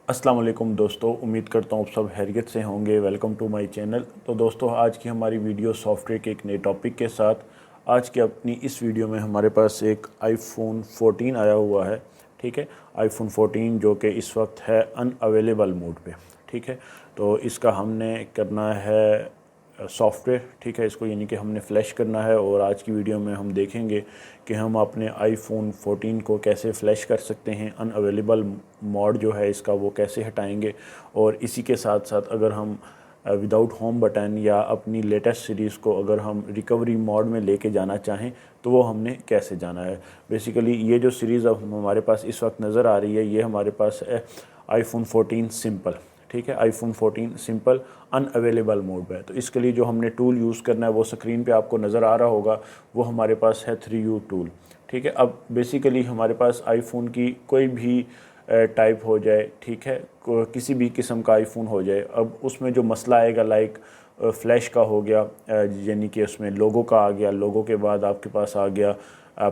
अस्सलाम वालेकुम दोस्तों, उम्मीद करता हूँ आप सब खैरियत से होंगे। Welcome to my channel. तो दोस्तों, आज की हमारी वीडियो सॉफ्टवेयर के एक नए टॉपिक के साथ। आज की अपनी इस वीडियो में हमारे पास एक आईफोन 14 आया हुआ है। ठीक है, आईफोन 14 जो कि इस वक्त है अनअवेलेबल मोड पे। ठीक है, तो इसका हमने करना है सॉफ्टवेयर। ठीक है, इसको यानी कि हमने फ़्लैश करना है और आज की वीडियो में हम देखेंगे कि हम अपने आईफोन 14 को कैसे फ़्लैश कर सकते हैं, अनअवेलेबल मोड जो है इसका वो कैसे हटाएंगे। और इसी के साथ साथ अगर हम विदाउट होम बटन या अपनी लेटेस्ट सीरीज़ को अगर हम रिकवरी मोड में लेके जाना चाहें तो वो हमने कैसे जाना है। बेसिकली ये जो सीरीज़ अब हमारे पास इस वक्त नज़र आ रही है, ये हमारे पास है आईफोन 14 सिंपल। ठीक है, आईफोन 14 सिंपल अनअवेलेबल मोड पे है। तो इसके लिए जो हमने टूल यूज़ करना है वो स्क्रीन पे आपको नज़र आ रहा होगा, वो हमारे पास है 3U टूल। ठीक है, अब बेसिकली हमारे पास आईफोन की कोई भी टाइप हो जाए, ठीक है, किसी भी किस्म का आईफोन हो जाए, अब उसमें जो मसला आएगा लाइक फ्लैश का हो गया, यानी कि उसमें लोगो का आ गया, लोगो के बाद आपके पास आ गया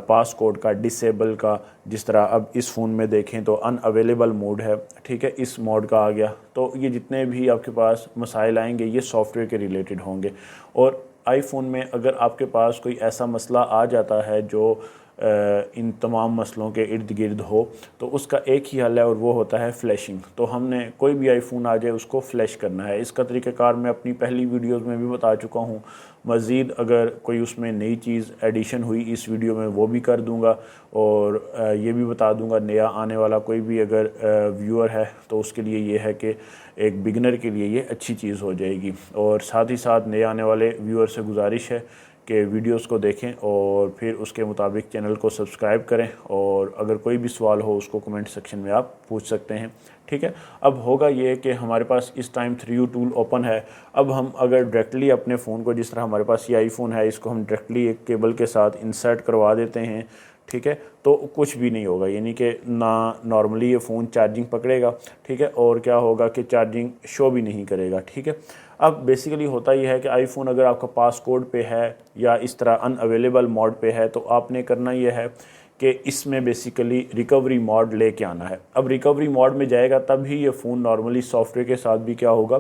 पासकोड का, डिसेबल का। जिस तरह अब इस फ़ोन में देखें तो अनअवेलेबल मोड है। ठीक है, इस मोड का आ गया। तो ये जितने भी आपके पास मसाइल आएंगे ये सॉफ्टवेयर के रिलेटेड होंगे। और आईफोन में अगर आपके पास कोई ऐसा मसला आ जाता है जो इन तमाम मसलों के इर्द गिर्द हो, तो उसका एक ही हल है और वो होता है फ़्लैशिंग। तो हमने कोई भी आईफोन आ जाए उसको फ़्लैश करना है। इसका तरीक़ाकार मैं अपनी पहली वीडियोस में भी बता चुका हूँ। मज़ीद अगर कोई उसमें नई चीज़ एडिशन हुई इस वीडियो में वो भी कर दूँगा। और ये भी बता दूँगा नया आने वाला कोई भी अगर व्यूअर है तो उसके लिए ये है कि एक बिगनर के लिए ये अच्छी चीज़ हो जाएगी। और साथ ही साथ नए आने वाले व्यूअर से गुजारिश है कि वीडियोस को देखें और फिर उसके मुताबिक चैनल को सब्सक्राइब करें। और अगर कोई भी सवाल हो उसको कमेंट सेक्शन में आप पूछ सकते हैं। ठीक है, अब होगा ये कि हमारे पास इस टाइम 3U टूल ओपन है। अब हम अगर डायरेक्टली अपने फ़ोन को, जिस तरह हमारे पास ये आईफोन है, इसको हम डायरेक्टली एक केबल के साथ इंसर्ट करवा देते हैं, ठीक है, तो कुछ भी नहीं होगा। यानी कि ना नॉर्मली ये फ़ोन चार्जिंग पकड़ेगा, ठीक है, और क्या होगा कि चार्जिंग शो भी नहीं करेगा। ठीक है, अब बेसिकली होता यह है कि आईफोन अगर आपका पासकोड पे है या इस तरह अनअवेलेबल मोड पे है तो आपने करना यह है कि इसमें बेसिकली रिकवरी मोड लेके आना है। अब रिकवरी मोड में जाएगा तब ही ये फ़ोन नॉर्मली सॉफ्टवेयर के साथ भी क्या होगा,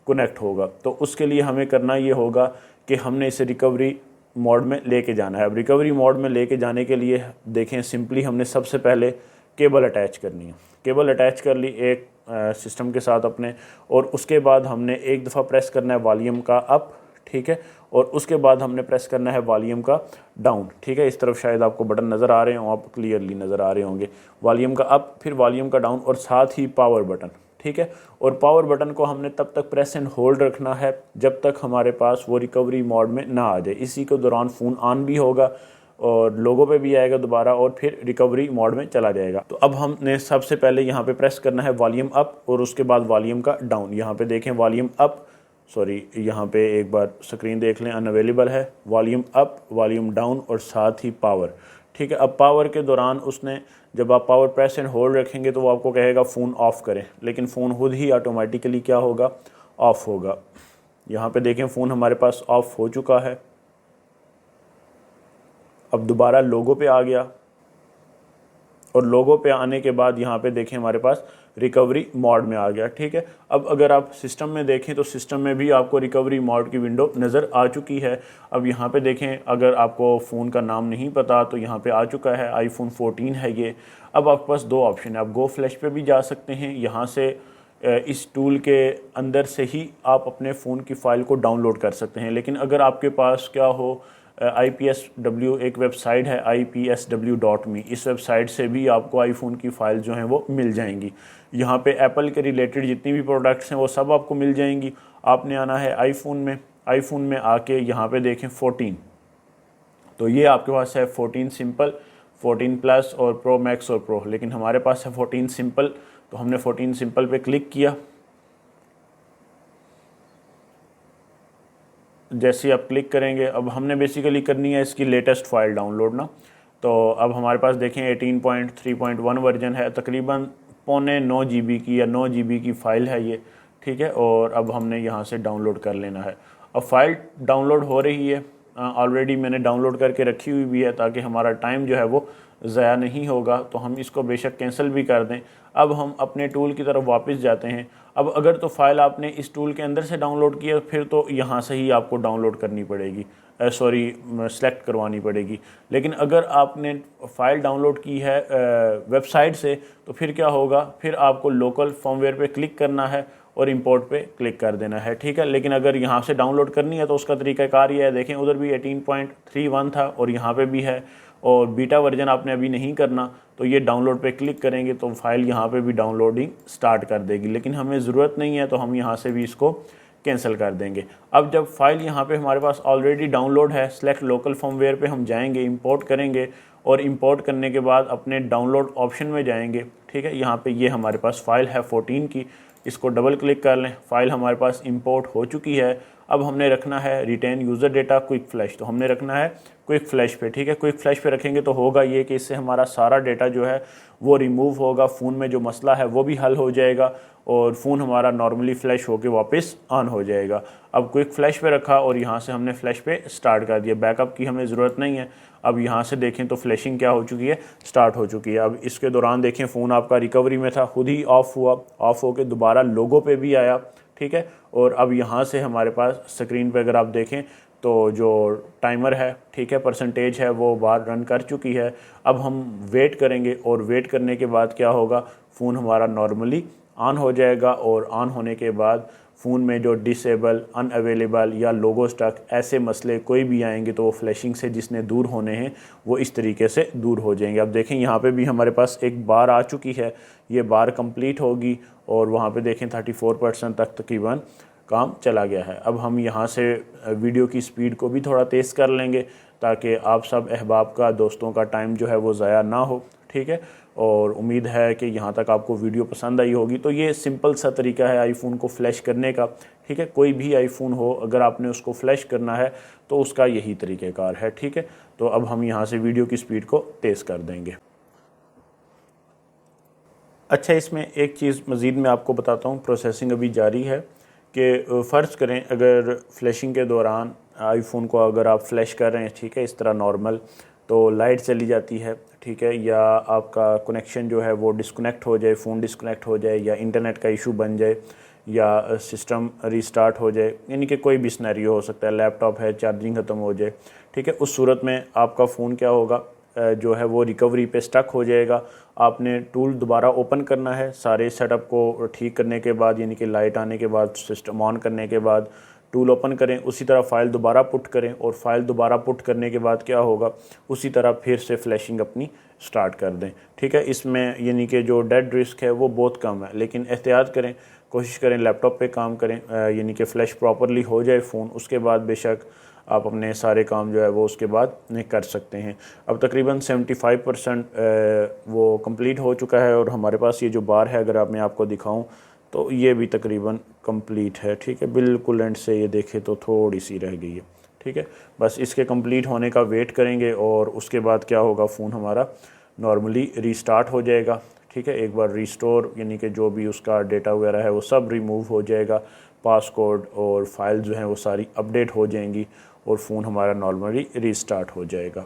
कनेक्ट होगा। तो उसके लिए हमें करना ये होगा कि हमने इसे रिकवरी मोड में लेके जाना है। अब रिकवरी मोड में लेके जाने के लिए देखें, सिंपली हमने सबसे पहले केबल अटैच करनी है। केबल अटैच कर ली एक सिस्टम के साथ अपने, और उसके बाद हमने एक दफ़ा प्रेस करना है वॉल्यूम का अप। ठीक है, और उसके बाद हमने प्रेस करना है वॉल्यूम का डाउन। ठीक है, इस तरफ शायद आपको बटन नज़र आ रहे हों, आप क्लियरली नज़र आ रहे होंगे। वॉल्यूम का अप, फिर वॉल्यूम का डाउन, और साथ ही पावर बटन। ठीक है, और पावर बटन को हमने तब तक प्रेस एंड होल्ड रखना है जब तक हमारे पास वो रिकवरी मोड में ना आ जाए। इसी के दौरान फ़ोन ऑन भी होगा और लोगों पे भी आएगा दोबारा और फिर रिकवरी मोड में चला जाएगा। तो अब हमने सबसे पहले यहाँ पे प्रेस करना है वॉल्यूम अप और उसके बाद वॉल्यूम का डाउन। यहाँ पे देखें वॉल्यूम अप, सॉरी यहाँ पे एक बार स्क्रीन देख लें, अनअवेलेबल है। वॉल्यूम अप, वॉल्यूम डाउन और साथ ही पावर। ठीक है, अब पावर के दौरान उसने, जब आप पावर प्रेस एंड होल्ड रखेंगे तो वो आपको कहेगा फ़ोन ऑफ़ करें, लेकिन फ़ोन खुद ही ऑटोमेटिकली क्या होगा, ऑफ़ होगा। यहाँ पे देखें फ़ोन हमारे पास ऑफ़ हो चुका है। अब दोबारा लोगो पे आ गया और लोगो पे आने के बाद यहाँ पे देखें हमारे पास रिकवरी मोड में आ गया। ठीक है, अब अगर आप सिस्टम में देखें तो सिस्टम में भी आपको रिकवरी मोड की विंडो नज़र आ चुकी है। अब यहाँ पे देखें, अगर आपको फ़ोन का नाम नहीं पता तो यहाँ पे आ चुका है, आईफोन 14 है ये। अब आपके पास दो ऑप्शन है, आप गो फ्लैश पे भी जा सकते हैं। यहाँ से इस टूल के अंदर से ही आप अपने फ़ोन की फ़ाइल को डाउनलोड कर सकते हैं। लेकिन अगर आपके पास क्या हो, IPSW एक वेबसाइट है IPSW.me, इस वेबसाइट से भी आपको आईफोन की फ़ाइल जो हैं वो मिल जाएंगी। यहाँ पे एप्पल के रिलेटेड जितनी भी प्रोडक्ट्स हैं वो सब आपको मिल जाएंगी। आपने आना है आईफोन में आके यहाँ पे देखें 14, तो ये आपके पास है 14 सिंपल, 14 प्लस और प्रो मैक्स और प्रो, लेकिन हमारे पास है 14 सिंपल। तो हमने 14 सिंपल पे क्लिक किया। जैसे ही आप क्लिक करेंगे, अब हमने बेसिकली करनी है इसकी लेटेस्ट फाइल डाउनलोड ना। तो अब हमारे पास देखें 18.3.1 वर्जन है, तकरीबन पौने 9 GB की या 9 GB की फ़ाइल है ये। ठीक है, और अब हमने यहाँ से डाउनलोड कर लेना है। अब फ़ाइल डाउनलोड हो रही है, ऑलरेडी मैंने डाउनलोड करके रखी हुई भी है ताकि हमारा टाइम जो है वो ज़ाया नहीं होगा। तो हम इसको बेशक कैंसिल भी कर दें। अब हम अपने टूल की तरफ वापस जाते हैं। अब अगर तो फ़ाइल आपने इस टूल के अंदर से डाउनलोड किया फिर तो यहाँ से ही आपको डाउनलोड करनी पड़ेगी, सेलेक्ट करवानी पड़ेगी। लेकिन अगर आपने फ़ाइल डाउनलोड की है वेबसाइट से तो फिर क्या होगा, फिर आपको लोकल फर्मवेयर पे क्लिक करना है और इंपोर्ट पे क्लिक कर देना है, ठीक है। लेकिन अगर यहाँ से डाउनलोड करनी है तो उसका तरीक़ाकार ये है, देखें उधर भी 18.31 था और यहाँ पे भी है, और बीटा वर्जन आपने अभी नहीं करना तो ये डाउनलोड पे क्लिक करेंगे तो फाइल यहाँ पे भी डाउनलोडिंग स्टार्ट कर देगी। लेकिन हमें ज़रूरत नहीं है तो हम यहाँ से भी इसको कैंसिल कर देंगे। अब जब फाइल यहाँ पे हमारे पास ऑलरेडी डाउनलोड है, सेलेक्ट लोकल फर्मवेयर पे हम जाएंगे, इंपोर्ट करेंगे और इंपोर्ट करने के बाद अपने डाउनलोड ऑप्शन में जाएंगे, ठीक है। यहाँ पे ये हमारे पास फाइल है 14 की, इसको डबल क्लिक कर लें, फाइल हमारे पास इंपोर्ट हो चुकी है। अब हमने रखना है retain user data quick flash, तो हमने रखना है क्विक फ्लैश पे, ठीक है। क्विक फ्लैश पे रखेंगे तो होगा ये कि इससे हमारा सारा डेटा जो है वो रिमूव होगा, फ़ोन में जो मसला है वो भी हल हो जाएगा और फ़ोन हमारा नॉर्मली फ्लैश होकर वापस ऑन हो जाएगा। अब क्विक फ्लैश पे रखा और यहाँ से हमने फ्लैश पे स्टार्ट कर दिया, बैकअप की हमें ज़रूरत नहीं है। अब यहाँ से देखें तो फ्लैशिंग क्या हो चुकी है, स्टार्ट हो चुकी है। अब इसके दौरान देखें फ़ोन आपका रिकवरी में था, खुद ही ऑफ़ हुआ, ऑफ़ होकर दोबारा लोगो पे भी आया, ठीक है। और अब यहाँ से हमारे पास स्क्रीन पे अगर आप देखें तो जो टाइमर है, ठीक है, परसेंटेज है वो बार रन कर चुकी है। अब हम वेट करेंगे और वेट करने के बाद क्या होगा, फ़ोन हमारा नॉर्मली ऑन हो जाएगा और ऑन होने के बाद फ़ोन में जो डिसेबल, अनअवेलेबल या लोगो स्टक ऐसे मसले कोई भी आएंगे तो वो फ्लैशिंग से जिसने दूर होने हैं वो इस तरीके से दूर हो जाएंगे। अब देखें यहाँ पे भी हमारे पास एक बार आ चुकी है, ये बार कंप्लीट होगी और वहाँ पे देखें 34% तक तकरीबन काम चला गया है। अब हम यहाँ से वीडियो की स्पीड को भी थोड़ा तेज़ कर लेंगे ताकि आप सब अहबाब का, दोस्तों का टाइम जो है वो ज़ाया ना हो, ठीक है। और उम्मीद है कि यहाँ तक आपको वीडियो पसंद आई होगी। तो ये सिंपल सा तरीका है आईफोन को फ्लैश करने का, ठीक है। कोई भी आईफोन हो अगर आपने उसको फ्लैश करना है तो उसका यही तरीक़ाकार है, ठीक है। तो अब हम यहाँ से वीडियो की स्पीड को तेज़ कर देंगे। अच्छा, इसमें एक चीज़ मज़ीद मैं आपको बताता हूँ, प्रोसेसिंग अभी जारी है कि फ़र्ज़ करें अगर फ्लैशिंग के दौरान आईफोन को अगर आप फ्लैश कर रहे हैं, ठीक है, इस तरह नॉर्मल, तो लाइट चली जाती है, ठीक है, या आपका कनेक्शन जो है वो डिस्कनेक्ट हो जाए, फ़ोन डिस्कनेक्ट हो जाए, या इंटरनेट का इशू बन जाए, या सिस्टम रीस्टार्ट हो जाए, यानी कि कोई भी सिनेरियो हो सकता है, लैपटॉप है चार्जिंग ख़त्म हो जाए, ठीक है। उस सूरत में आपका फ़ोन क्या होगा, जो है वो रिकवरी पे स्टक हो जाएगा। आपने टूल दोबारा ओपन करना है, सारे सेटअप को ठीक करने के बाद, यानी कि लाइट आने के बाद, सिस्टम ऑन करने के बाद टूल ओपन करें, उसी तरह फ़ाइल दोबारा पुट करें और फ़ाइल दोबारा पुट करने के बाद क्या होगा, उसी तरह फिर से फ्लैशिंग अपनी स्टार्ट कर दें, ठीक है। इसमें यानी कि जो डेड रिस्क है वो बहुत कम है, लेकिन एहतियात करें, कोशिश करें लैपटॉप पे काम करें, यानी कि फ़्लैश प्रॉपरली हो जाए फ़ोन, उसके बाद बेशक आप अपने सारे काम जो है वो उसके बाद नहीं कर सकते हैं। अब तकरीबन 75% वो कंप्लीट हो चुका है और हमारे पास ये जो बार है अगर मैं आपको दिखाऊं तो ये भी तकरीबन कंप्लीट है, ठीक है। बिल्कुल एंड से ये देखें तो थोड़ी सी रह गई है, ठीक है। बस इसके कंप्लीट होने का वेट करेंगे और उसके बाद क्या होगा, फ़ोन हमारा नॉर्मली रीस्टार्ट हो जाएगा, ठीक है। एक बार रीस्टोर यानी कि जो भी उसका डेटा वगैरह है वो सब रिमूव हो जाएगा, पासकोड और फाइल जो हैं वो सारी अपडेट हो जाएंगी और फ़ोन हमारा नॉर्मली रीस्टार्ट हो जाएगा।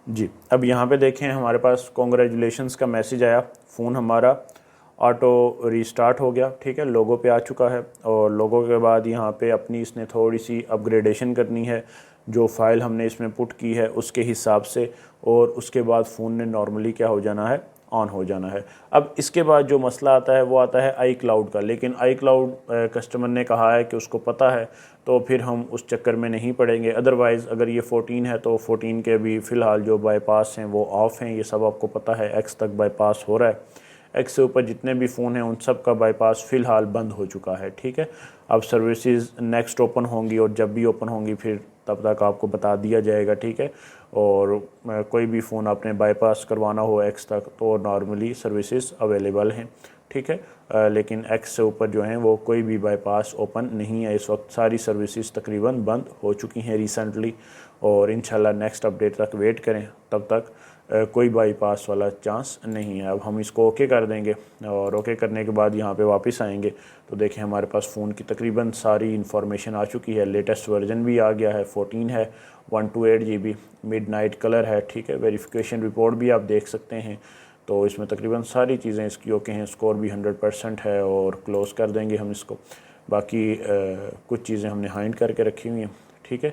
जी, अब यहाँ पे देखें हमारे पास कॉन्ग्रेचुलेशंस का मैसेज आया, फ़ोन हमारा ऑटो रीस्टार्ट हो गया, ठीक है, लोगो पे आ चुका है। और लोगो के बाद यहाँ पे अपनी इसने थोड़ी सी अपग्रेडेशन करनी है, जो फ़ाइल हमने इसमें पुट की है उसके हिसाब से, और उसके बाद फ़ोन ने नॉर्मली क्या हो जाना है, ऑन हो जाना है। अब इसके बाद जो मसला आता है वो आता है आई क्लाउड का, लेकिन आई क्लाउड कस्टमर ने कहा है कि उसको पता है, तो फिर हम उस चक्कर में नहीं पड़ेंगे। अदरवाइज़ अगर ये 14 है तो 14 के भी फ़िलहाल जो बाईपास हैं वो ऑफ़ हैं, ये सब आपको पता है, एक्स तक बाईपास हो रहा है, एक्स से ऊपर जितने भी फ़ोन हैं उन सब का बाईपास फ़िलहाल बंद हो चुका है, ठीक है। अब सर्विसेज नेक्स्ट ओपन होंगी और जब भी ओपन होंगी फिर तब तक आपको बता दिया जाएगा, ठीक है। और कोई भी फ़ोन आपने बाईपास करवाना हो एक्स तक तो नॉर्मली सर्विसेज अवेलेबल हैं, ठीक है। लेकिन एक्स से ऊपर जो हैं वो कोई भी बाईपास ओपन नहीं है इस वक्त, सारी सर्विसेज तकरीबन बंद हो चुकी हैं रिसेंटली, और इंशाल्लाह नेक्स्ट अपडेट तक वेट करें, तब तक कोई बाईपास वाला चांस नहीं है। अब हम इसको ओके कर देंगे और ओके करने के बाद यहाँ पे वापस आएंगे तो देखें हमारे पास फ़ोन की तकरीबन सारी इन्फॉर्मेशन आ चुकी है, लेटेस्ट वर्जन भी आ गया है, 14 है, 128 GB मिडनाइट कलर है, ठीक है। वेरिफिकेशन रिपोर्ट भी आप देख सकते हैं, तो इसमें तकरीबन सारी चीज़ें इसकी ओके हैं, स्कोर भी 100% है और क्लोज़ कर देंगे हम इसको। बाकी कुछ चीज़ें हमने हाइड करके रखी हुई हैं, ठीक है,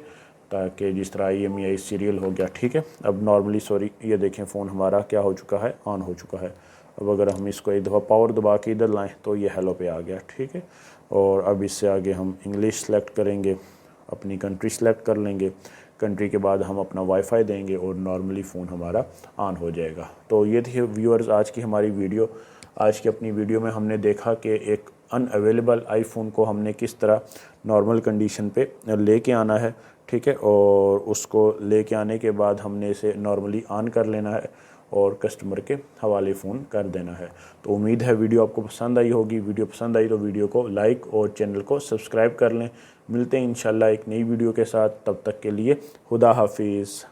ताकि जिस तरह IMEI सीरियल हो गया, ठीक है। अब नॉर्मली सॉरी ये देखें फ़ोन हमारा क्या हो चुका है, ऑन हो चुका है। अब अगर हम इसको एक दफ़ा पावर दबा के इधर लाएँ तो ये हेलो पे आ गया, ठीक है। और अब इससे आगे हम इंग्लिश सेलेक्ट करेंगे, अपनी कंट्री सेलेक्ट कर लेंगे, कंट्री के बाद हम अपना वाईफाई देंगे और नॉर्मली फ़ोन हमारा ऑन हो जाएगा। तो ये थी व्यूअर्स आज की हमारी वीडियो। आज की अपनी वीडियो में हमने देखा कि एक अनअवेलेबल आईफोन को हमने किस तरह नॉर्मल कंडीशन पे लेके आना है, ठीक है, और उसको लेके आने के बाद हमने इसे नॉर्मली ऑन कर लेना है और कस्टमर के हवाले फ़ोन कर देना है। तो उम्मीद है वीडियो आपको पसंद आई होगी। वीडियो पसंद आई तो वीडियो को लाइक और चैनल को सब्सक्राइब कर लें। मिलते हैं इंशाल्लाह एक नई वीडियो के साथ, तब तक के लिए खुदा हाफिज़।